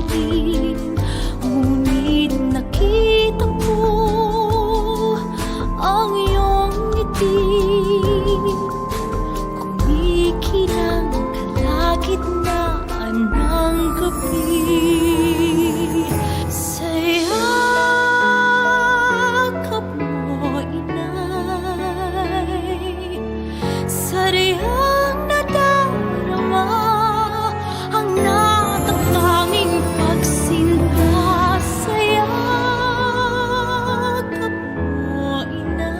madilim, ngunit nakita ko ang iyong ngiti. Kumikinang kalagitnaan ng gabi. Sa yakap mo, inay, sarihang nadarama ang natatanging pagsinta. Sa yakap mo, inay,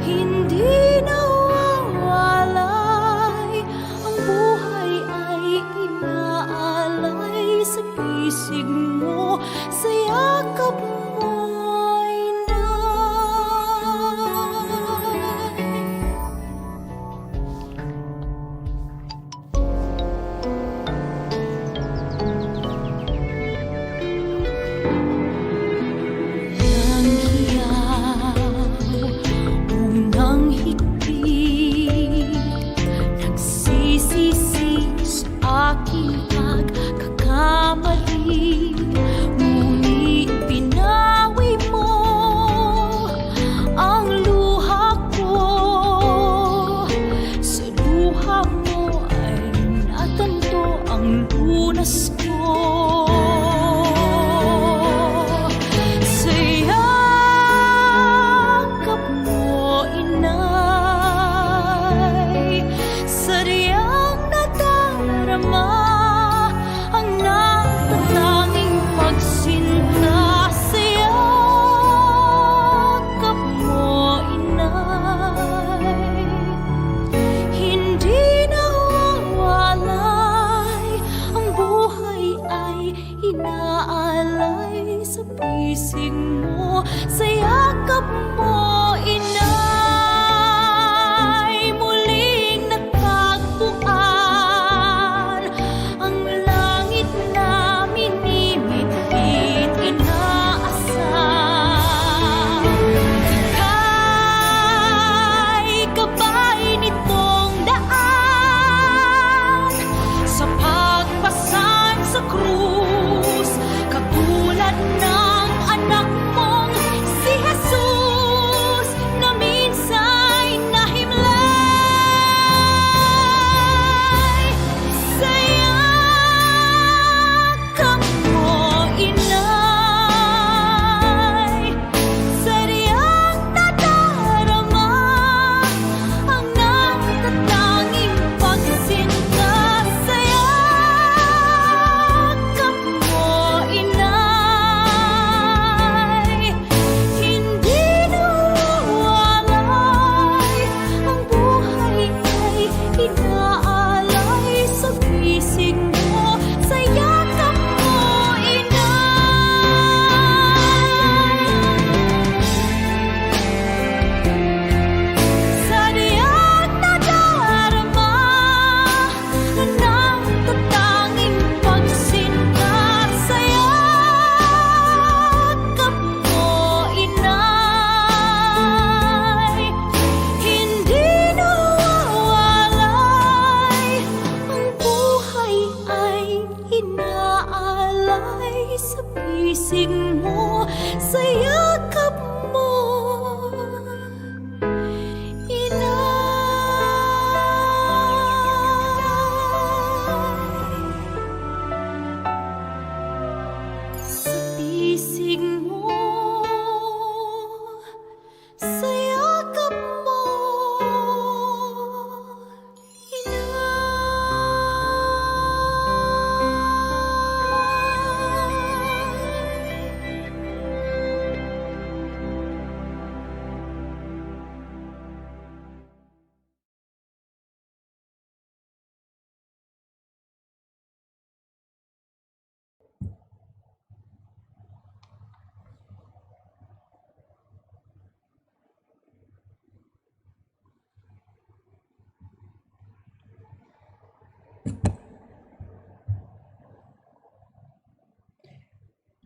hindi nawawalay, ang buhay ay inaalay sa pisig mo. Sa yakap mo, ang hiyaw, unang higpit, nagsisisi sa aking pagkakamali. Ngunit pinawi mo ang luha ko. Sa luha mo ay natanto ang lunas ko. Sa yakap mo, inay, sariyang nadarama ang natatanging pagsinta. Sa yakap mo, inay, hindi nawawalay, ang buhay ay inaalay sa pisig mo. Sa yakap mo, inay, muling natagpuan ang langit na minimit-mit inaasam. Ika'y gabay nitong daan sa pagpasan sa krus, katulad ng anak mong si Jesus na minsa'y nahimlay. Sa yakap mo, inay, sariyang nadarama ang natatanging pagsinta. Sa yakap mo, inay, hindi nawawalay, ang buhay ay inaalay sa pisig mo. Sa yakap mo, inay, sariyang nadarama ang natatanging pagsinta. Sa yakap mo, inay, hindi nawawalay, ang buhay ay inaalay sa pisig mo. Sa yakap mo, inay, sa pisig mo. Sa yakap mo,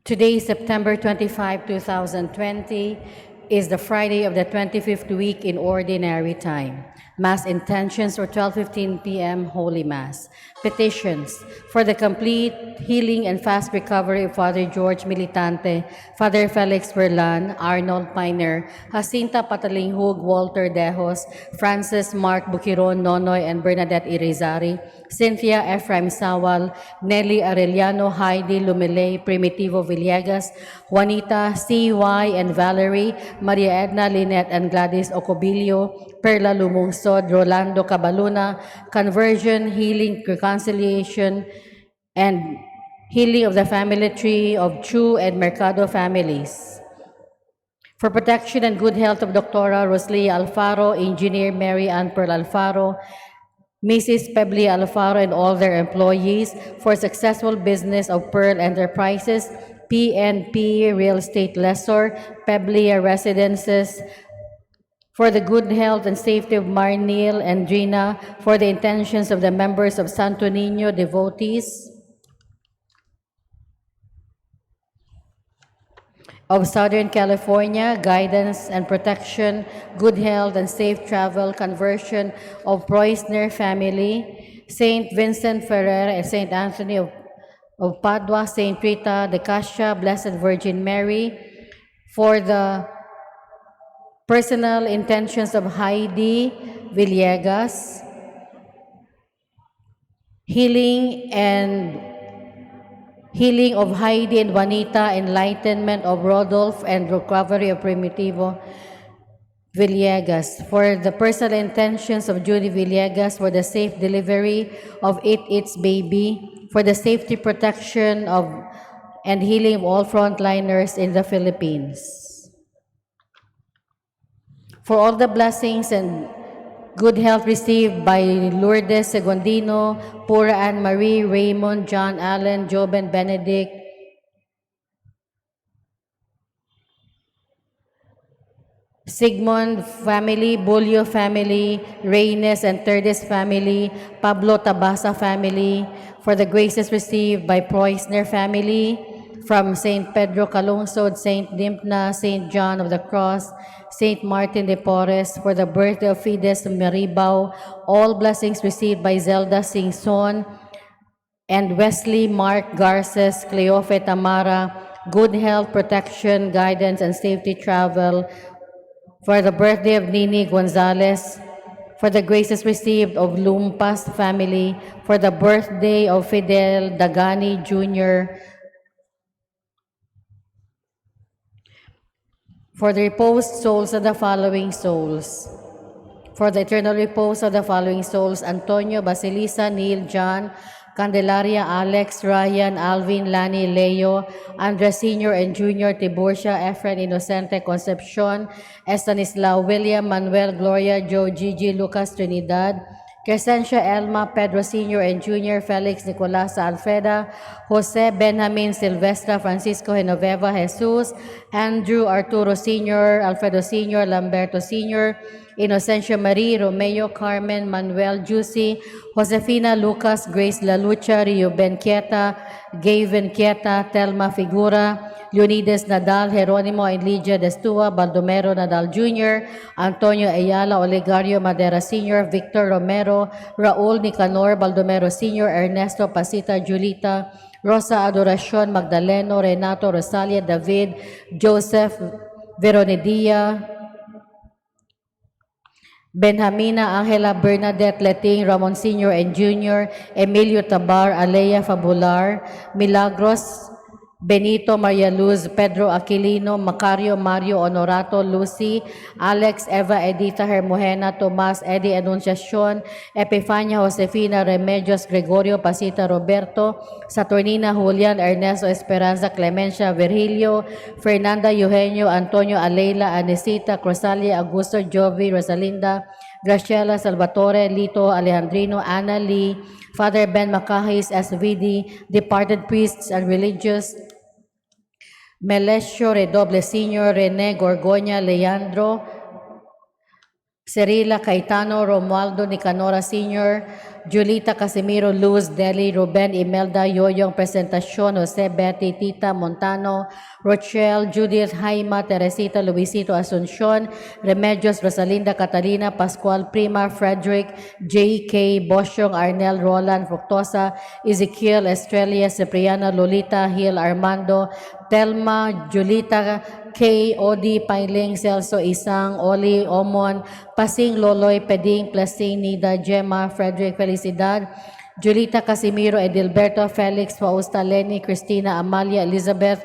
Today is September 25, 2020. is the Friday of the 25th week in Ordinary Time. Mass intentions for 12:15 p.m. Holy Mass. Petitions for the complete healing and fast recovery of Father George Militante, Father Felix Verlan, Arnold Piner, Jacinta Patalinghug, Walter Dejos, Francis Mark Bukiron, Nonoy, and Bernadette Irizarry, Cynthia Ephraim Sawal, Nelly Arellano, Heidi Lumile, Primitivo Villegas, Juanita, C.Y. and Valerie, Maria Edna Lynette and Gladys Ocobilio, Perla Lumungsod, Rolando Cabaluna, Conversion, Healing, Reconciliation, and Healing of the Family Tree of Chu and Mercado families. For protection and good health of Dr. Roslia Alfaro, Engineer Mary Ann Pearl Alfaro, Mrs. Pebly Alfaro and all their employees, for successful business of Pearl Enterprises, PNP Real Estate Lessor, Pebly Residences, for the good health and safety of Marnil and Gina, for the intentions of the members of Santo Niño devotees of Southern California, guidance and protection, good health and safe travel, conversion of Preussner family, Saint Vincent Ferrer and Saint Anthony of Padua, Saint Rita de Cascia, Blessed Virgin Mary, for the personal intentions of Heidi Villegas, healing of Heidi and Juanita, enlightenment of Rodolph, and recovery of Primitivo Villegas. For the personal intentions of Judy Villegas, for the safe delivery of its baby, for the safety protection of and healing of all frontliners in the Philippines. For all the blessings and good health received by Lourdes Segundino, Pura Anne Marie, Raymond, John Allen, Joben Benedict, Sigmund family, Bulio family, Reynes and Terdes family, Pablo Tabasa family, for the graces received by Preussner family, from St. Pedro Calungsod, St. Dimpna, St. John of the Cross, St. Martin de Porres, for the birthday of Fides Maribao, all blessings received by Zelda Singson, and Wesley Mark Garces, Cleofe Tamara, good health, protection, guidance, and safety travel, for the birthday of Nini Gonzalez, for the graces received of Lumpas family, for the birthday of Fidel Dagani Jr., for the reposed souls of the following souls. For the eternal repose of the following souls: Antonio, Basilisa, Neil, John, Candelaria, Alex, Ryan, Alvin, Lani, Leo, Andres Sr. and Jr., Tiburcia, Efren, Inocente, Concepcion, Estanislao, William, Manuel, Gloria, Joe, Gigi, Lucas, Trinidad, Crescencia, Elma, Pedro Sr. and Jr., Felix, Nicolasa, Alfreda, Jose, Benjamin, Silvestra, Francisco, Genoveva, Jesus, Andrew, Arturo Sr., Alfredo Sr., Lamberto Sr., Inocencio Marie, Romeo, Carmen, Manuel, Juicy, Josefina, Lucas, Grace Lalucha, Rio Ben Quieta, Gavin Quieta, Telma Figura, Leonidas Nadal, Jeronimo and Lydia Destua, Baldomero Nadal Jr., Antonio Ayala, Olegario Madera Sr., Victor Romero, Raul Nicanor, Baldomero Sr., Ernesto Pasita, Julita, Rosa Adoracion, Magdaleno, Renato, Rosalia, David, Joseph, Veronidia, Benjamina, Angela, Bernadette, Leting, Ramon Sr. and Jr., Emilio Tabar, Alea Fabular, Milagros, Benito, Maria Luz, Pedro Aquilino, Macario, Mario Honorato, Lucy, Alex, Eva, Edita, Hermogena, Tomas, Eddie, Anunciacion, Epifania, Josefina, Remedios, Gregorio, Pasita, Roberto, Saturnina, Julian, Ernesto, Esperanza, Clemencia, Virgilio, Fernanda, Eugenio, Antonio, Aleila, Anesita, Crosalia, Augusto, Jovi, Rosalinda, Graciela, Salvatore, Lito, Alejandrino, Anna Lee, Father Ben Macahis, SVD, departed priests and religious, Melesio Redoble Sr., Rene Gorgoña, Leandro, Cirila Caetano, Romualdo Nicanora Sr., Julita Casimiro Luz Deli, Ruben Imelda Yoyong Presentacion, Jose Betty Tita Montano, Rochelle, Judith Jaima, Teresita Luisito Asuncion, Remedios Rosalinda Catalina, Pascual Prima, Frederick, J.K., Bosyong Arnel Roland Fructosa, Ezekiel Estrella, Cipriana Lolita Hill Armando, Telma, Julita K. Odi Pailing, Celso Isang, Oli Omon, Pasing Loloy, Peding, Plasing, Nida, Gemma, Frederick Felicidad, Julita Casimiro, Edilberto, Felix, Fausta, Lenny, Cristina, Amalia, Elizabeth,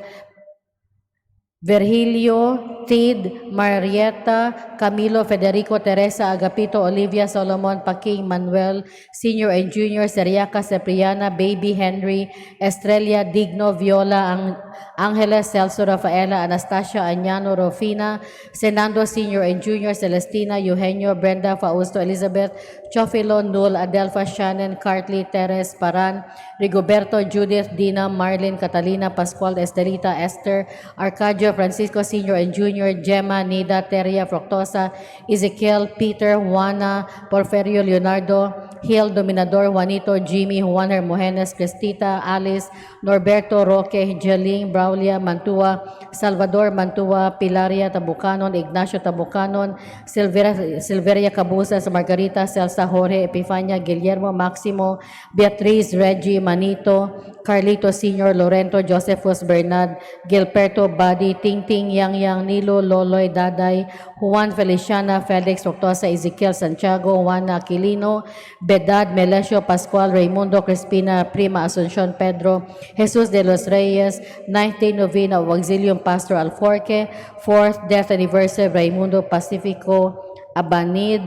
Virgilio, Tid, Marietta, Camilo, Federico, Teresa, Agapito, Olivia, Solomon, Paking, Manuel, Senior and Junior, Seriaca, Cipriana, Baby, Henry, Estrella, Digno, Viola, Angeles, Celso, Rafaela, Anastasia, Añano, Rufina, Senando, Senior and Junior, Celestina, Eugenio, Brenda, Fausto, Elizabeth, Chofilo, Nul, Adelpha, Shannon, Cartley, Teres, Paran, Rigoberto, Judith, Dina, Marlene, Catalina, Pascual, Estelita, Esther, Arcadio, Francisco Sr. and Jr., Gemma, Nida, Teria, Fructosa, Ezekiel, Peter, Juana, Porferio, Leonardo, Hill, Dominador, Juanito, Jimmy, Juan Hermogenes, Cristita, Alice, Norberto, Roque, Jeling, Braulia, Mantua, Salvador Mantua, Pilaria Tabucanon, Ignacio Tabucanon, Silveria Cabusas, Margarita, Celsa, Jorge, Epifania, Guillermo, Maximo, Beatriz, Reggie, Manito, Carlito Sr., Lorento, Josephus, Bernard, Gilberto, Buddy, Ting Ting, Yang Yang, Nilo, Loloy, Daday, Juan Feliciana, Felix, Octosa, Ezekiel, Santiago, Juana Aquilino, Bedad, Melesio, Pascual, Raimundo, Crispina, Prima, Asuncion, Pedro, Jesus de los Reyes, 19th Novena of Auxilium Pastor Alforque, 4th death anniversary of Raimundo Pacifico Abanid,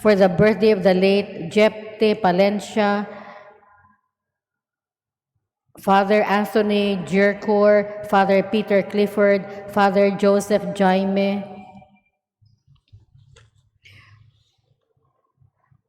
for the birthday of the late Jepte Palencia, Father Anthony Jercour, Father Peter Clifford, Father Joseph Jaime,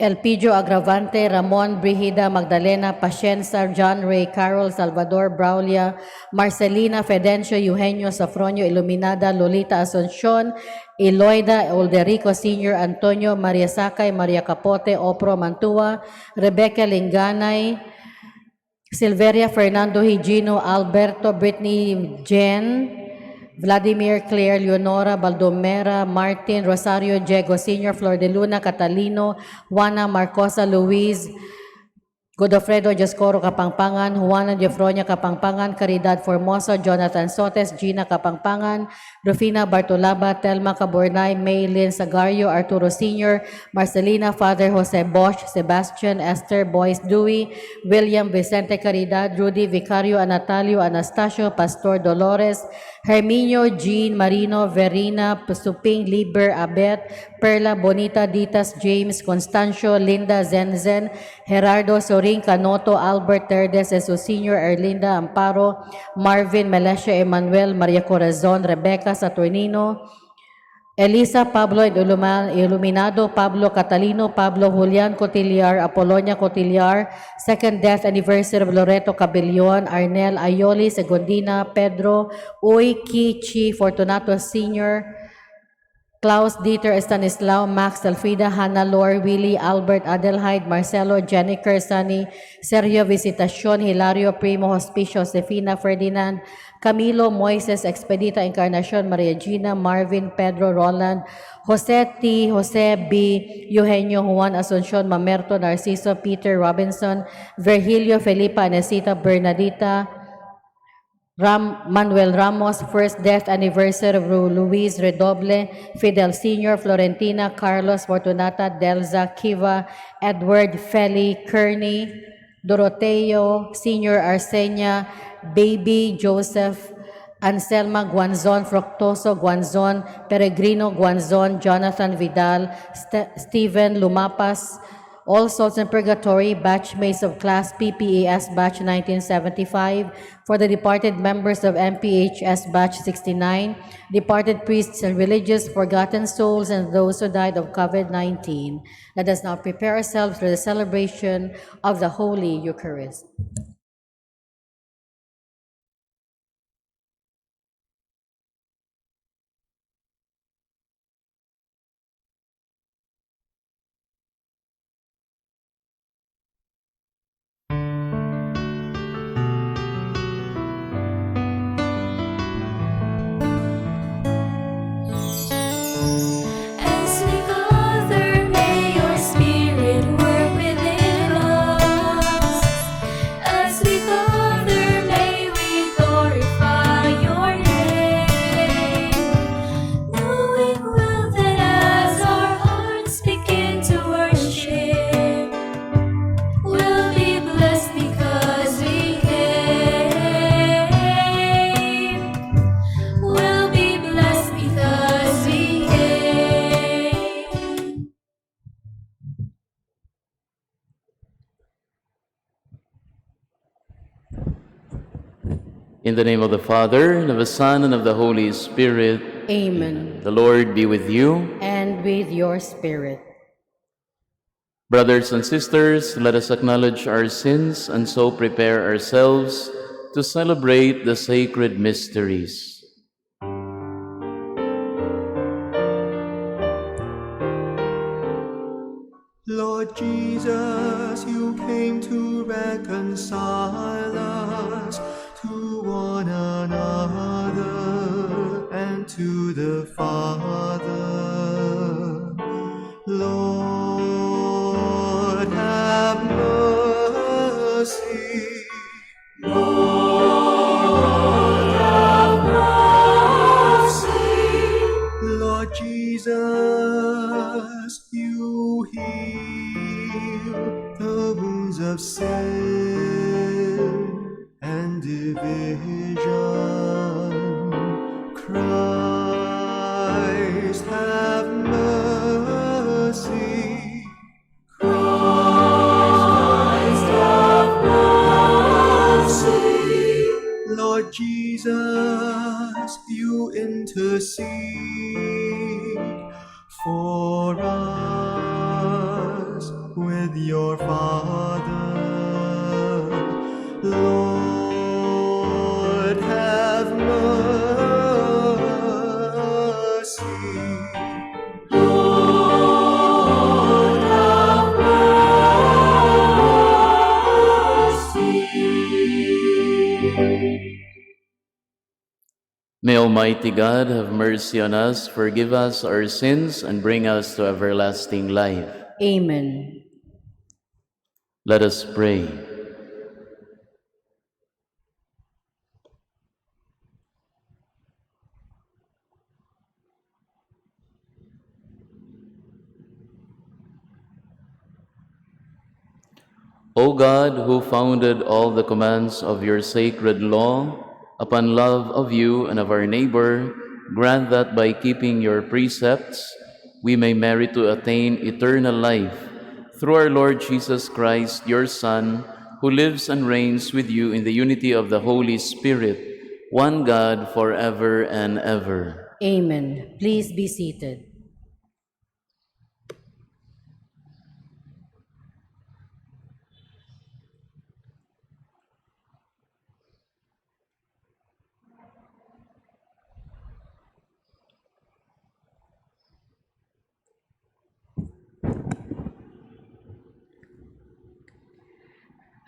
Elpidio Agravante, Ramon Brigida, Magdalena Pacienza, John Ray Carol, Salvador Braulia, Marcelina Fedencio, Eugenio Safronio, Iluminada, Lolita Asuncion, Eloida Olderico Sr., Antonio Maria Sakay, Maria Capote, Opro Mantua, Rebecca Linganay, Silveria Fernando Higino, Alberto Brittany Jen, Vladimir Claire Leonora Baldomera Martin Rosario Diego Sr. Flor de Luna Catalino Juana Marcosa Luis Godofredo Joscoro Kapangpangan, Juana Diofronia Kapangpangan, Caridad Formoso, Jonathan Sotes, Gina Kapangpangan, Rufina Bartolaba, Telma Cabornay, Maylin Sagario, Arturo Sr., Marcelina, Father Jose Bosch, Sebastian, Esther, Boyce Dewey, William Vicente Caridad, Rudy Vicario, Anatalio, Anastasio, Pastor Dolores, Herminio, Jean, Marino, Verina, Suping, Liber, Abet, Perla, Bonita, Ditas, James, Constancio, Linda, Zenzen, Gerardo, Sorin, Canoto, Albert, Terdes, Jesus Sr., Erlinda, Amparo, Marvin, Melesio, Emmanuel, Maria Corazon, Rebecca, Saturnino, Elisa, Pablo, Iluminado, Pablo Catalino, Pablo Julian Cotillar, Apolonia Cotillar, second death anniversary of Loreto Cabellon, Arnel Ayoli, Segundina, Pedro, Uy, Kichi, Fortunato Sr., Klaus Dieter Stanislao, Max Alfrida, Hannah Lore, Willie, Albert, Adelheid, Marcelo, Jennifer, Sunny, Sergio Visitacion, Hilario, Primo, Hospicio, Josefina, Ferdinand, Camilo, Moises, Expedita, Encarnacion, Maria Gina, Marvin, Pedro, Roland, Jose T, Jose B, Eugenio, Juan Asuncion, Mamerto, Narciso, Peter, Robinson, Virgilio, Felipa, Anesita, Bernadita, Manuel Ramos, first death anniversary of Luis Redoble, Fidel Sr., Florentina, Carlos, Fortunata, Delza, Kiva, Edward, Feli, Kearney, Doroteo, Sr., Arsenia, Baby, Joseph, Anselma Guanzon, Fructoso Guanzon, Peregrino Guanzon, Jonathan Vidal, Stephen Lumapas, All Souls in Purgatory, batchmates of Class PPAS Batch 1975, for the departed members of MPHS Batch 69, departed priests and religious, forgotten souls, and those who died of COVID-19. Let us now prepare ourselves for the celebration of the Holy Eucharist. In the name of the Father, and of the Son, and of the Holy Spirit. Amen. The Lord be with you. And with your spirit. Brothers and sisters, let us acknowledge our sins and so prepare ourselves to celebrate the sacred mysteries. Lord Jesus, you came to reconcile us to one another and to the Father. Lord, have mercy. Lord, have mercy. Lord Jesus, you heal the wounds of sin and division. Christ, have mercy. Christ, have mercy. Lord Jesus, you intercede for us with your Father. Lord, have mercy. Lord, have mercy. May Almighty God have mercy on us, forgive us our sins, and bring us to everlasting life. Amen. Let us pray. O God, who founded all the commands of your sacred law upon love of you and of our neighbor, grant that by keeping your precepts we may merit to attain eternal life through our Lord Jesus Christ, your Son, who lives and reigns with you in the unity of the Holy Spirit, one God, forever and ever. Amen. Please be seated.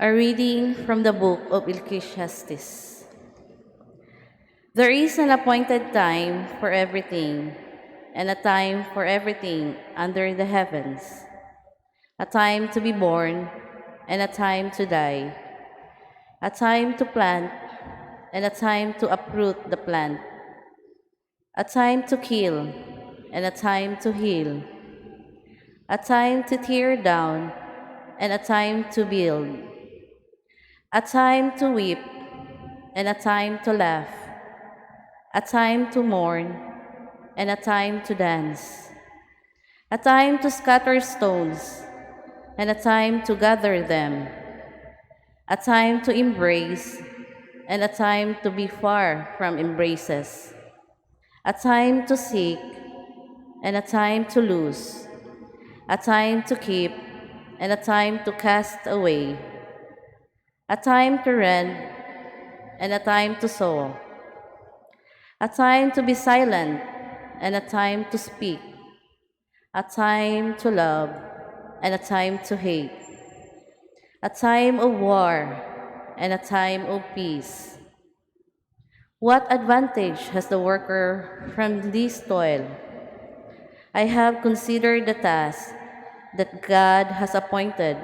A reading from the book of Ecclesiastes. There is an appointed time for everything, and a time for everything under the heavens, a time to be born, and a time to die, a time to plant, and a time to uproot the plant, a time to kill, and a time to heal, a time to tear down, and a time to build, a time to weep, and a time to laugh, a time to mourn, and a time to dance, a time to scatter stones, and a time to gather them, a time to embrace, and a time to be far from embraces, a time to seek, and a time to lose, a time to keep, and a time to cast away, a time to rend, and a time to sow, a time to be silent, and a time to speak, a time to love, and a time to hate, a time of war, and a time of peace. What advantage has the worker from this toil? I have considered the task that God has appointed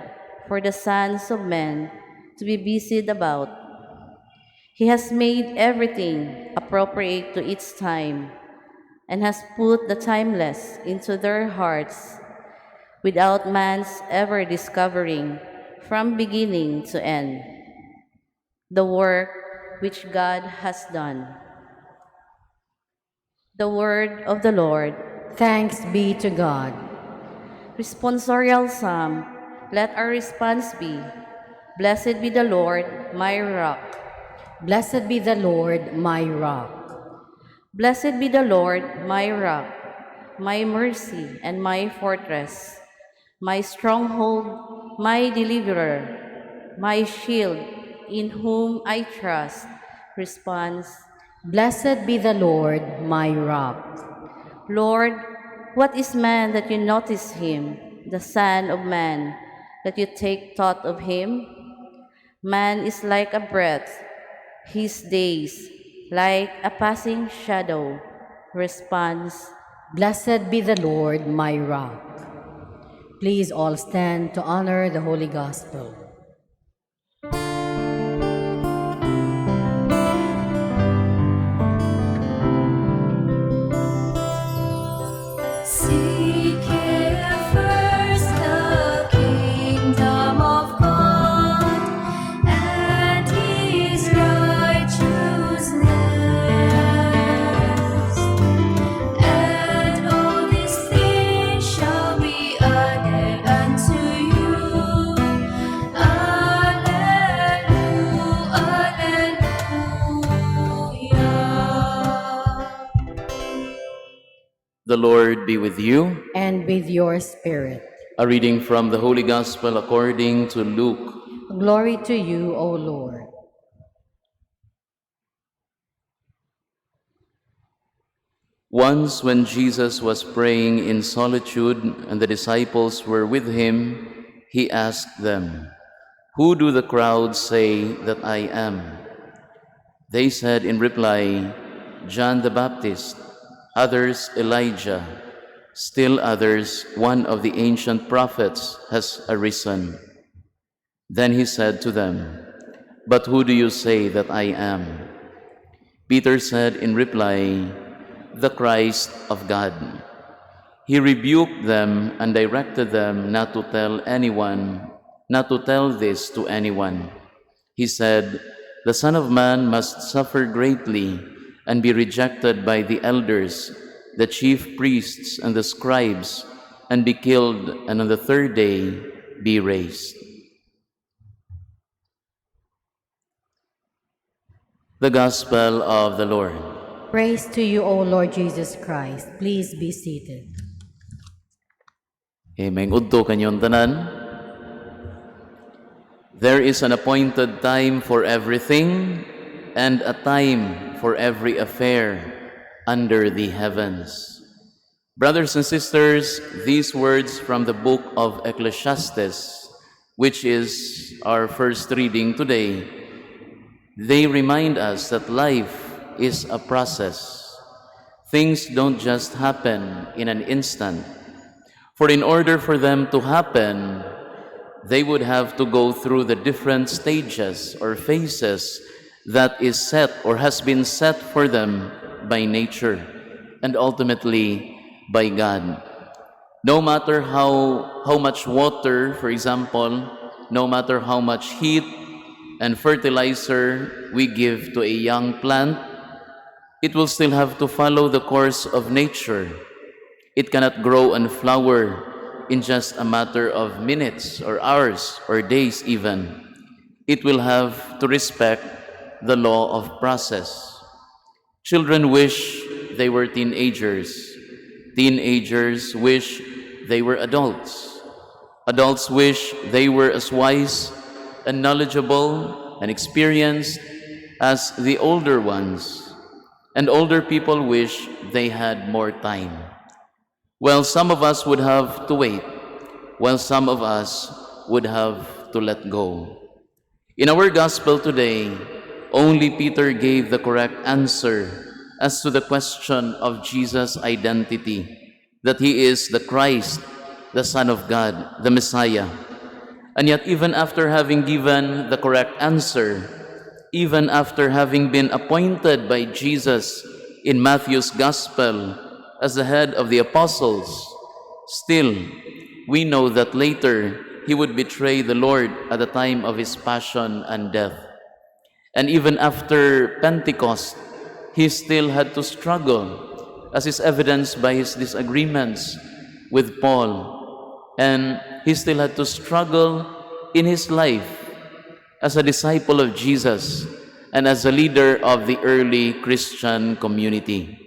for the sons of men to be busied about. He has made everything appropriate to its time, and has put the timeless into their hearts, without man's ever discovering from beginning to end the work which God has done. The word of the Lord. Thanks be to God. Responsorial Psalm. Let our response be, Blessed be the Lord, my rock. Blessed be the Lord, my rock. Blessed be the Lord, my rock, my mercy and my fortress, my stronghold, my deliverer, my shield, in whom I trust. Response: Blessed be the Lord, my rock. Lord, what is man that you notice him, the Son of Man, that you take thought of him? Man is like a breath, his days like a passing shadow. Response: Blessed be the Lord, my rock. Please all stand to honor the Holy Gospel. Seek ye first the kingdom of God and His righteousness, and all these things shall be added unto you. Alleluia, alleluia. The Lord be with you. And with your spirit. A reading from the Holy Gospel according to Luke. Glory to you, O Lord. Once, when Jesus was praying in solitude and the disciples were with him, he asked them, "Who do the crowds say that I am?" They said in reply, "John the Baptist, others Elijah, still others one of the ancient prophets has arisen." Then he said to them, "But who do you say that I am?" Peter said in reply, "The Christ of God." He rebuked them and directed them not to tell this to anyone. He said, "The Son of Man must suffer greatly and be rejected by the elders, the chief priests and the scribes, and be killed, and on the third day be raised." The Gospel of the Lord. Praise to you, O Lord Jesus Christ. Please be seated. Amen. Udto kanyon tanan. There is an appointed time for everything, and a time for every affair under the heavens. Brothers and sisters, these words from the book of Ecclesiastes, which is our first reading today, they remind us that life is a process. Things don't just happen in an instant. For in order for them to happen, they would have to go through the different stages or phases that is set or has been set for them by nature and ultimately by God. No matter how much water, for example, no matter how much heat and fertilizer we give to a young plant, it will still have to follow the course of nature. It cannot grow and flower in just a matter of minutes or hours or days even. It will have to respect the law of process. Children wish they were teenagers. Teenagers wish they were adults. Adults wish they were as wise and knowledgeable and experienced as the older ones. And older people wish they had more time. Well, some of us would have to wait, while some of us would have to let go. In our gospel today, only Peter gave the correct answer as to the question of Jesus' identity, that he is the Christ, the Son of God, the Messiah. And yet, even after having given the correct answer, even after having been appointed by Jesus in Matthew's gospel as the head of the apostles, still, we know that later he would betray the Lord at the time of his passion and death. And even after Pentecost, he still had to struggle, as is evidenced by his disagreements with Paul. And he still had to struggle in his life as a disciple of Jesus, and as a leader of the early Christian community.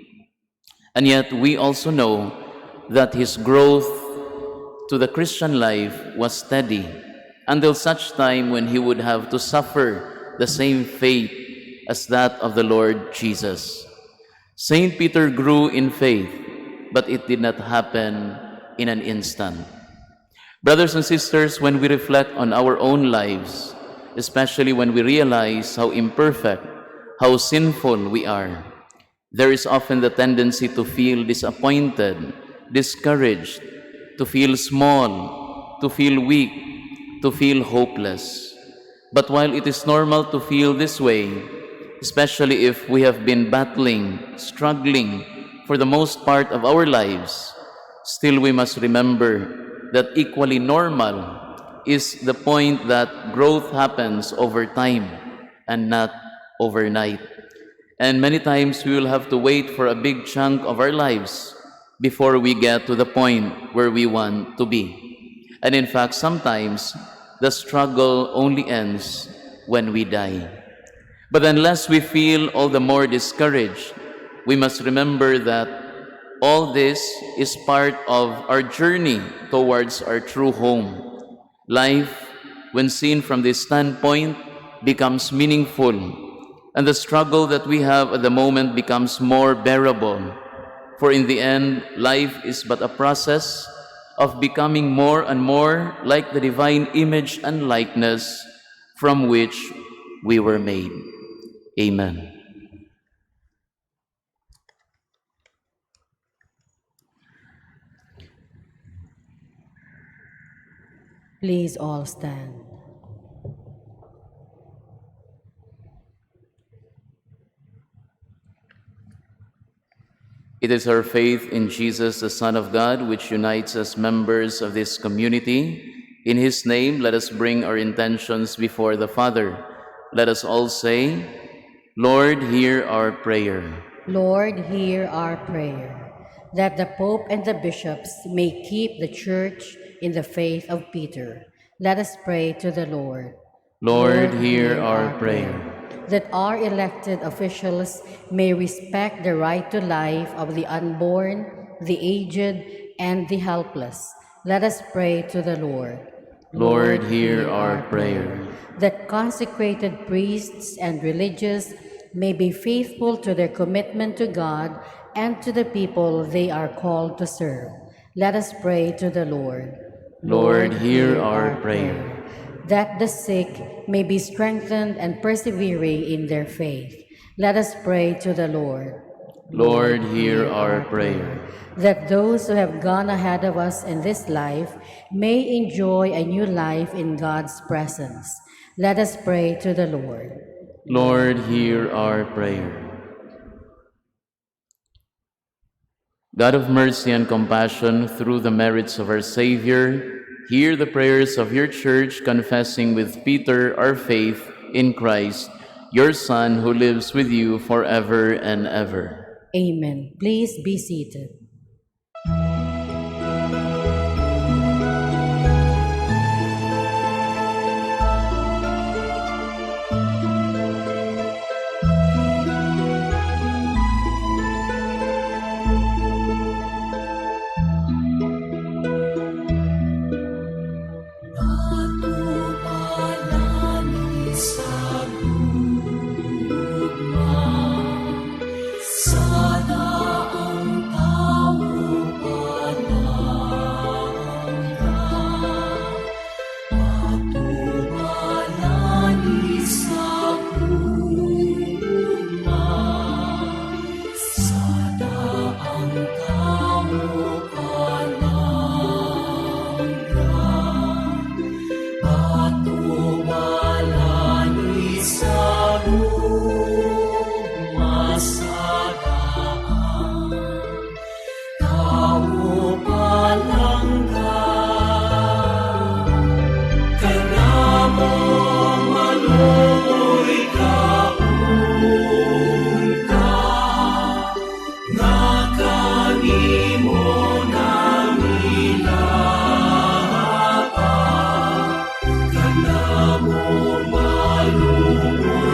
And yet we also know that his growth to the Christian life was steady until such time when he would have to suffer the same fate as that of the Lord Jesus. Saint Peter grew in faith, but it did not happen in an instant. Brothers and sisters, when we reflect on our own lives, especially when we realize how imperfect, how sinful we are, there is often the tendency to feel disappointed, discouraged, to feel small, to feel weak, to feel hopeless. But while it is normal to feel this way, especially if we have been battling, struggling for the most part of our lives, still we must remember that equally normal is the point that growth happens over time and not overnight. And many times we will have to wait for a big chunk of our lives before we get to the point where we want to be. And in fact, sometimes the struggle only ends when we die. But unless we feel all the more discouraged, we must remember that all this is part of our journey towards our true home. Life, when seen from this standpoint, becomes meaningful, and the struggle that we have at the moment becomes more bearable. For in the end, life is but a process of becoming more and more like the divine image and likeness from which we were made. Amen. Please all stand. It is our faith in Jesus, the Son of God, which unites us members of this community. In his name, let us bring our intentions before the Father. Let us all say, Lord, hear our prayer. Lord, hear our prayer, that the Pope and the bishops may keep the Church in the faith of Peter. Let us pray to the Lord. Lord, hear our prayer. That our elected officials may respect the right to life of the unborn, the aged, and the helpless. Let us pray to the Lord. Lord, hear our prayer. That consecrated priests and religious may be faithful to their commitment to God and to the people they are called to serve. Let us pray to the Lord. Lord, hear our prayer. That the sick may be strengthened and persevering in their faith. Let us pray to the Lord. Lord, hear our prayer. That those who have gone ahead of us in this life may enjoy a new life in God's presence. Let us pray to the Lord. Lord, hear our prayer. God of mercy and compassion, through the merits of our Savior, hear the prayers of your Church, confessing with Peter our faith in Christ, your Son, who lives with you forever and ever. Amen. Please be seated.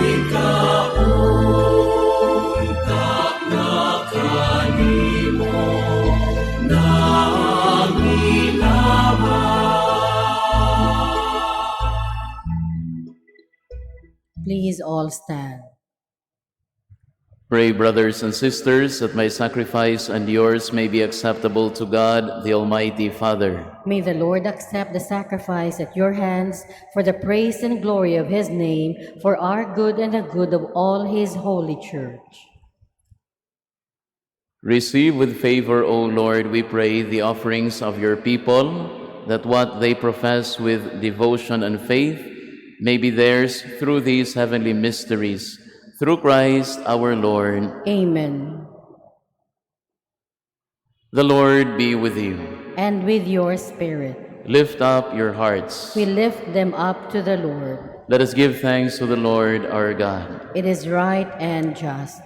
Ikaw Please all stand. Pray, brothers and sisters, that my sacrifice and yours may be acceptable to God, the Almighty Father. May the Lord accept the sacrifice at your hands for the praise and glory of his name, for our good and the good of all his holy church. Receive with favor, O Lord, we pray, the offerings of your people, that what they profess with devotion and faith may be theirs through these heavenly mysteries. Through Christ our Lord. Amen. The Lord be with you. And with your spirit. Lift up your hearts. We lift them up to the Lord. Let us give thanks to the Lord our God. It is right and just.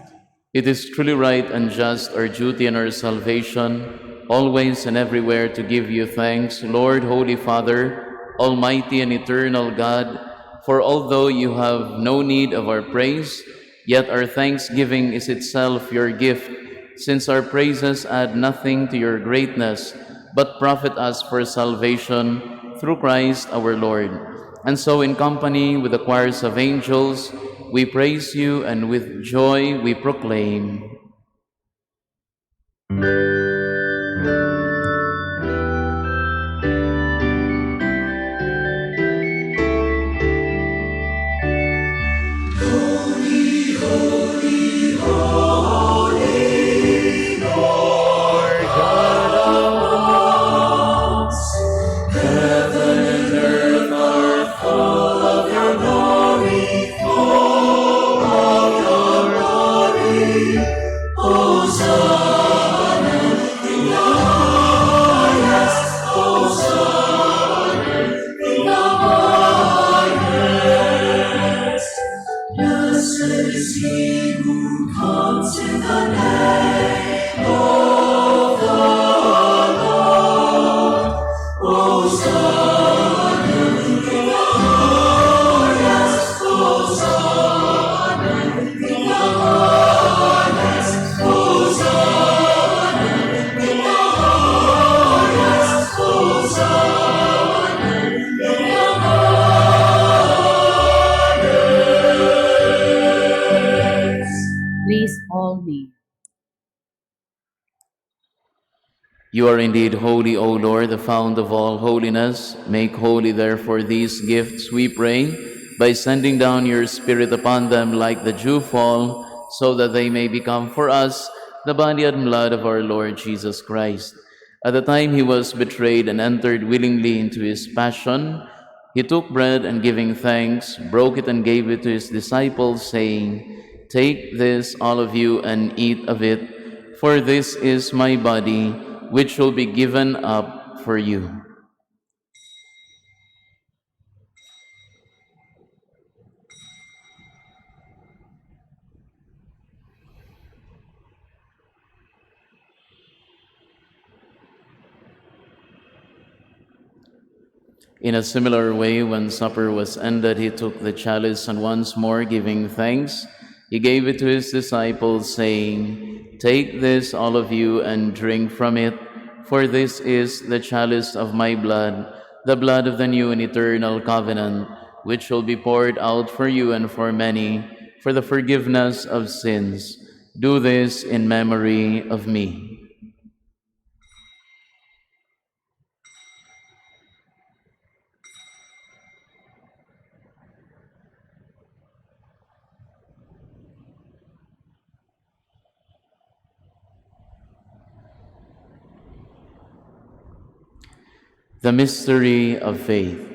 It is truly right and just, our duty and our salvation, always and everywhere to give you thanks, Lord, Holy Father, Almighty and eternal God, for although you have no need of our praise, yet our thanksgiving is itself your gift, since our praises add nothing to your greatness, but profit us for salvation through Christ our Lord. And so in company with the choirs of angels, we praise you, and with joy we proclaim. Please all kneel. You are indeed holy, O Lord, the fount of all holiness. Make holy, therefore, these gifts, we pray, by sending down your Spirit upon them like the dewfall, so that they may become for us the body and blood of our Lord Jesus Christ. At the time he was betrayed and entered willingly into his passion, he took bread and giving thanks, broke it and gave it to his disciples, saying, "Take this, all of you, and eat of it, for this is my body, which will be given up for you." In a similar way, when supper was ended, he took the chalice, and once more giving thanks, he gave it to his disciples, saying, "Take this, all of you, and drink from it, for this is the chalice of my blood, the blood of the new and eternal covenant, which will be poured out for you and for many, for the forgiveness of sins. Do this in memory of me." The mystery of faith.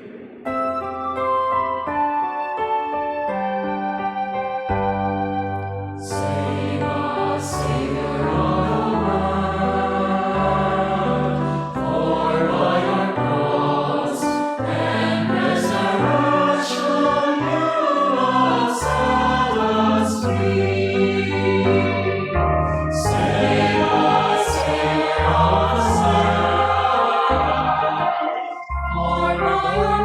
For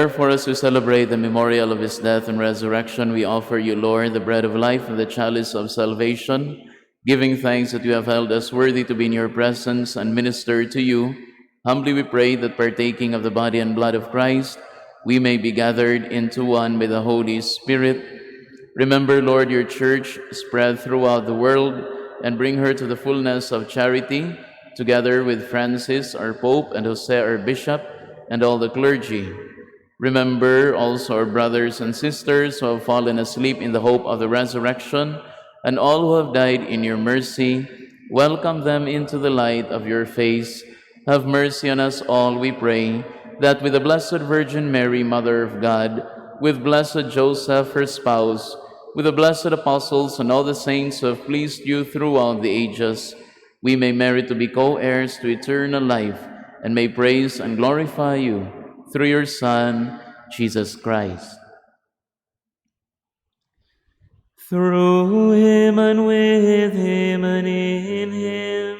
Therefore, as we celebrate the memorial of his death and resurrection, we offer you, Lord, the bread of life and the chalice of salvation, giving thanks that you have held us worthy to be in your presence and minister to you. Humbly we pray that partaking of the body and blood of Christ, we may be gathered into one by the Holy Spirit. Remember, Lord, your church spread throughout the world and bring her to the fullness of charity, together with Francis, our Pope, and Jose, our Bishop, and all the clergy. Remember also our brothers and sisters who have fallen asleep in the hope of the resurrection, and all who have died in your mercy. Welcome them into the light of your face. Have mercy on us all, we pray, that with the Blessed Virgin Mary, Mother of God, with blessed Joseph, her spouse, with the blessed apostles and all the saints who have pleased you throughout the ages, we may merit to be co-heirs to eternal life, and may praise and glorify you through your Son, Jesus Christ. Through him and with him and in him,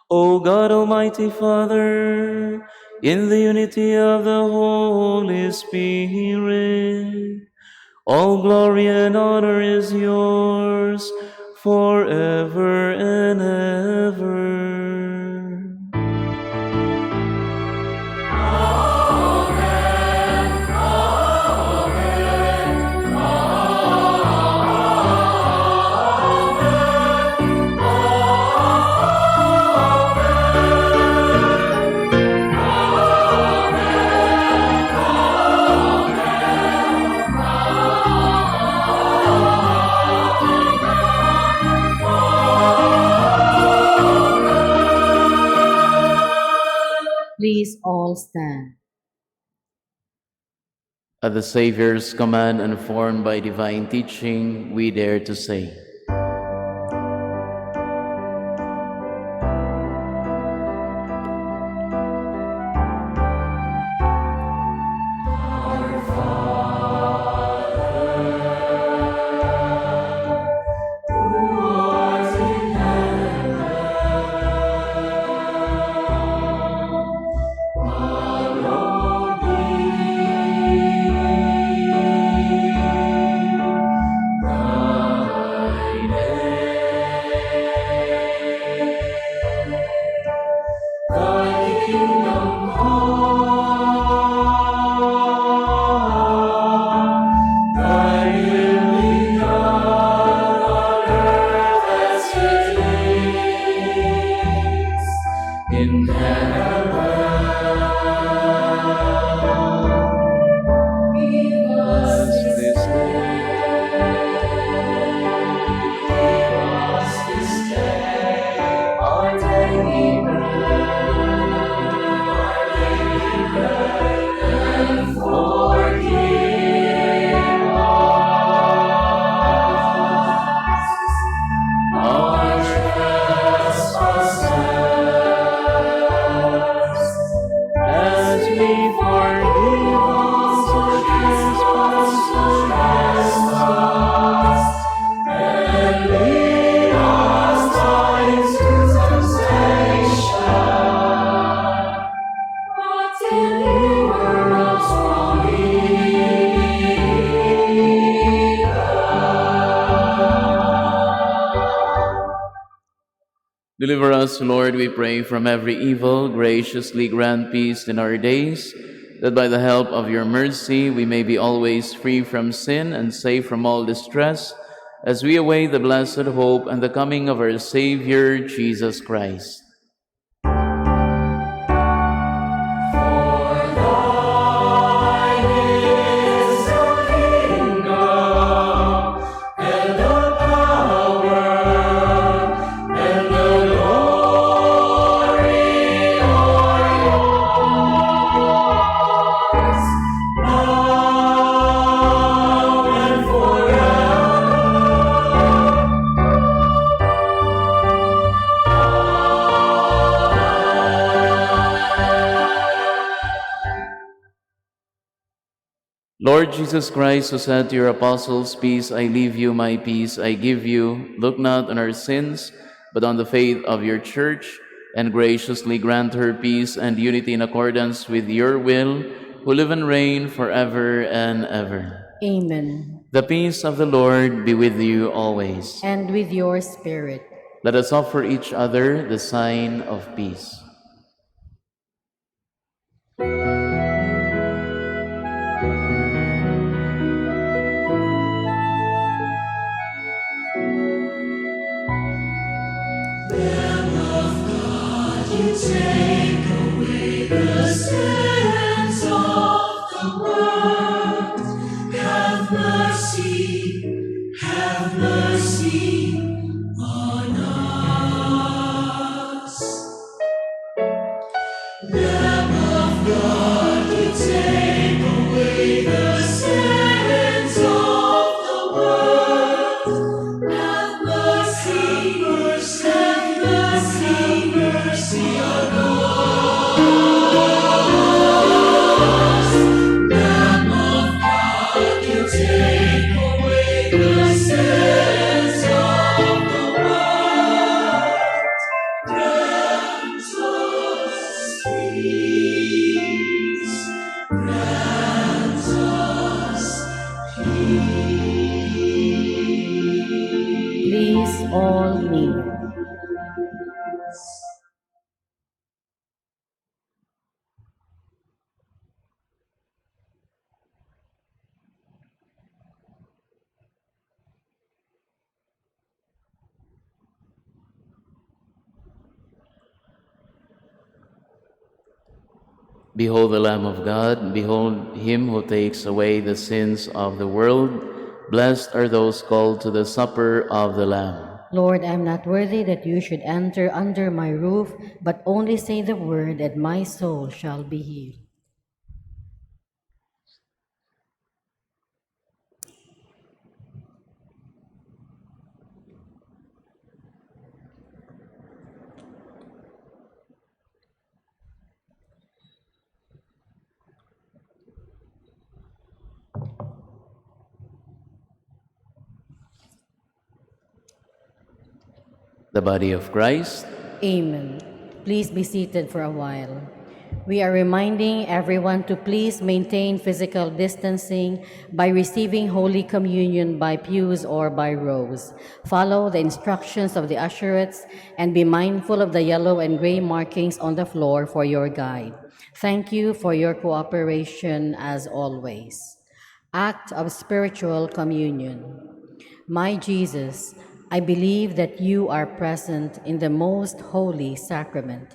O God, Almighty Father, in the unity of the Holy Spirit, all glory and honor is yours forever and ever. Please all stand. At the Savior's command and formed by divine teaching, we dare to say, Deliver us, Lord, we pray, from every evil. Graciously grant peace in our days, that by the help of your mercy we may be always free from sin and safe from all distress, as we await the blessed hope and the coming of our Savior, Jesus Christ. Lord Jesus Christ, who said to your apostles, "Peace I leave you, my peace I give you," look not on our sins, but on the faith of your church, and graciously grant her peace and unity in accordance with your will, who live and reign forever and ever. Amen. The peace of the Lord be with you always. And with your spirit. Let us offer each other the sign of peace. Please all kneel. Behold the Lamb of God, behold him who takes away the sins of the world. Blessed are those called to the supper of the Lamb. Lord, I am not worthy that you should enter under my roof, but only say the word, and my soul shall be healed. The body of Christ. Amen. Please be seated for a while. We are reminding everyone to please maintain physical distancing by receiving Holy Communion by pews or by rows. Follow the instructions of the usherettes and be mindful of the yellow and gray markings on the floor for your guide. Thank you for your cooperation as always. Act of Spiritual Communion. My Jesus, I believe that you are present in the most holy sacrament.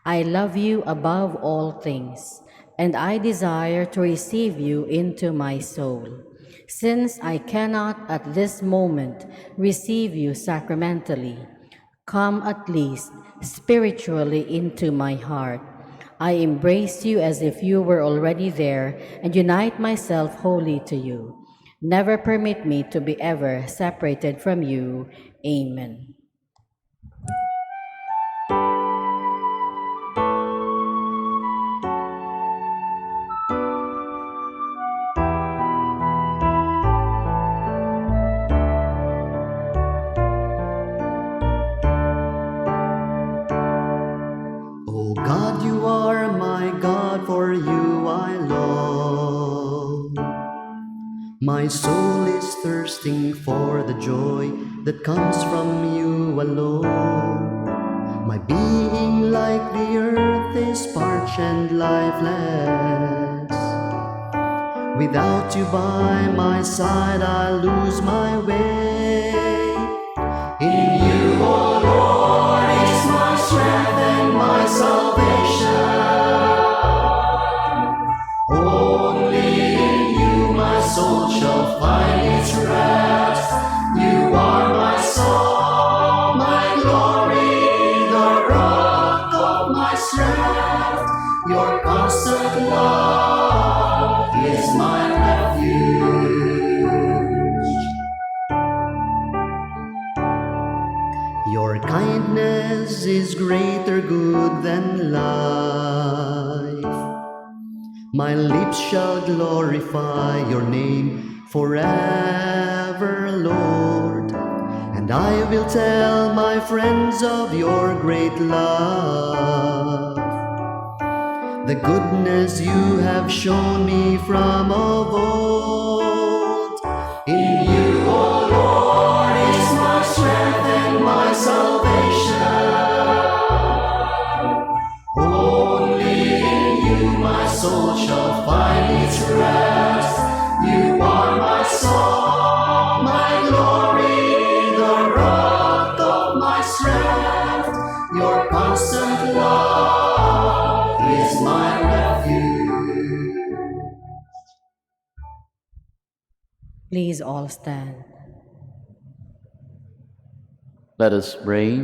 I love you above all things, and I desire to receive you into my soul. Since I cannot at this moment receive you sacramentally, come at least spiritually into my heart. I embrace you as if you were already there and unite myself wholly to you. Never permit me to be ever separated from you. Amen. O God, you are my God, for you I long. My soul is thirsting for the joy that comes from you alone. My being, like the earth, is parched and lifeless. Without you by my side, I lose my way. In you, O Lord, is my strength and my salvation. Only in you my soul shall find its rest. You are my song, my glory, the rock of my strength. Your constant love is my refuge. Your kindness is greater good than life. My lips shall glorify your name forever, Lord. And I will tell my friends of your great love. the goodness you have shown me from of old. In you, O Lord, is my strength and my salvation. Only in you my soul shall find its rest. You are my song, my glory, the rock of my strength. Your constant love is my refuge. Please all stand. Let us pray.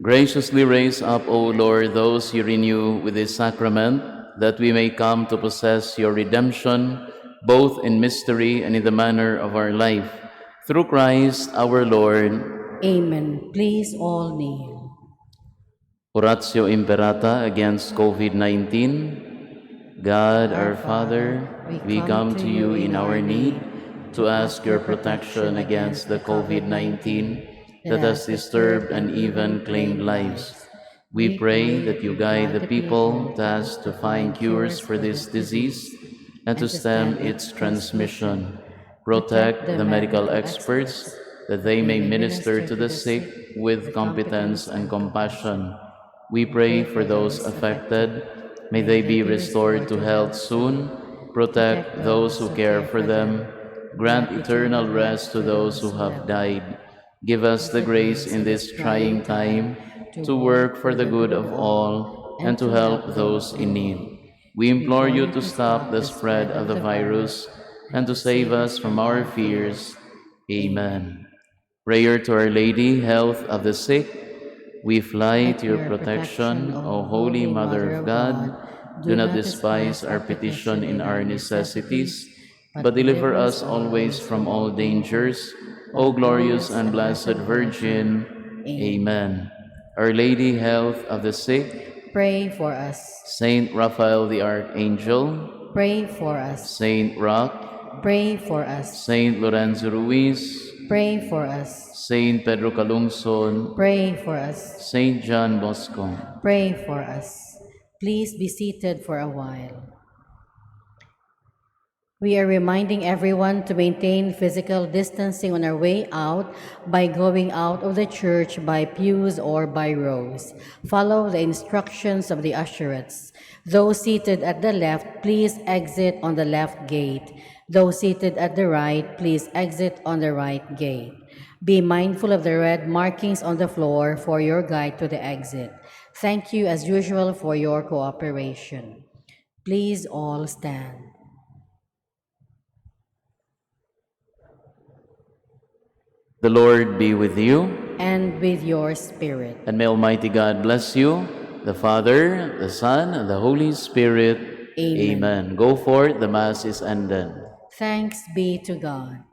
Graciously raise up, O Lord, those you renew with this sacrament, that we may come to possess your redemption, both in mystery and in the manner of our life. Through Christ our Lord. Amen. Please all kneel. Oratio Imperata against COVID-19. God our Father, we come to you in our need to ask your protection against the COVID-19 that has disturbed and even claimed lives. We pray that you guide the people tasked to find cures for this disease and to stem its transmission. Protect the medical experts that they may minister to the sick with competence and compassion. We pray for those affected. May they be restored to health soon. Protect those who care for them. Grant eternal rest to those who have died. Give us the grace in this trying time to work for the good of all and to help those in need. We implore you to stop the spread of the virus and to save us from our fears. Amen. Prayer to Our Lady, health of the sick. We fly to your protection, O Holy Mother of God. Do not despise our petition in our necessities, but deliver us always from all dangers, O glorious and blessed Virgin. Amen. Our Lady, health of the sick. Pray for us. Saint Raphael the Archangel. Pray for us. Saint Roch. Pray for us. Saint Lorenzo Ruiz. Pray for us. Saint Pedro Calungsod. Pray for us. Saint John Bosco. Pray for us. Please be seated for a while. We are reminding everyone to maintain physical distancing on our way out by going out of the church by pews or by rows. Follow the instructions of the usherettes. Those seated at the left, please exit on the left gate. Those seated at the right, please exit on the right gate. Be mindful of the red markings on the floor for your guide to the exit. Thank you as usual for your cooperation. Please all stand. The Lord be with you. And with your spirit. And may Almighty God bless you, the Father, the Son, and the Holy Spirit. Amen. Amen. Go forth, the Mass is ended. Thanks be to God.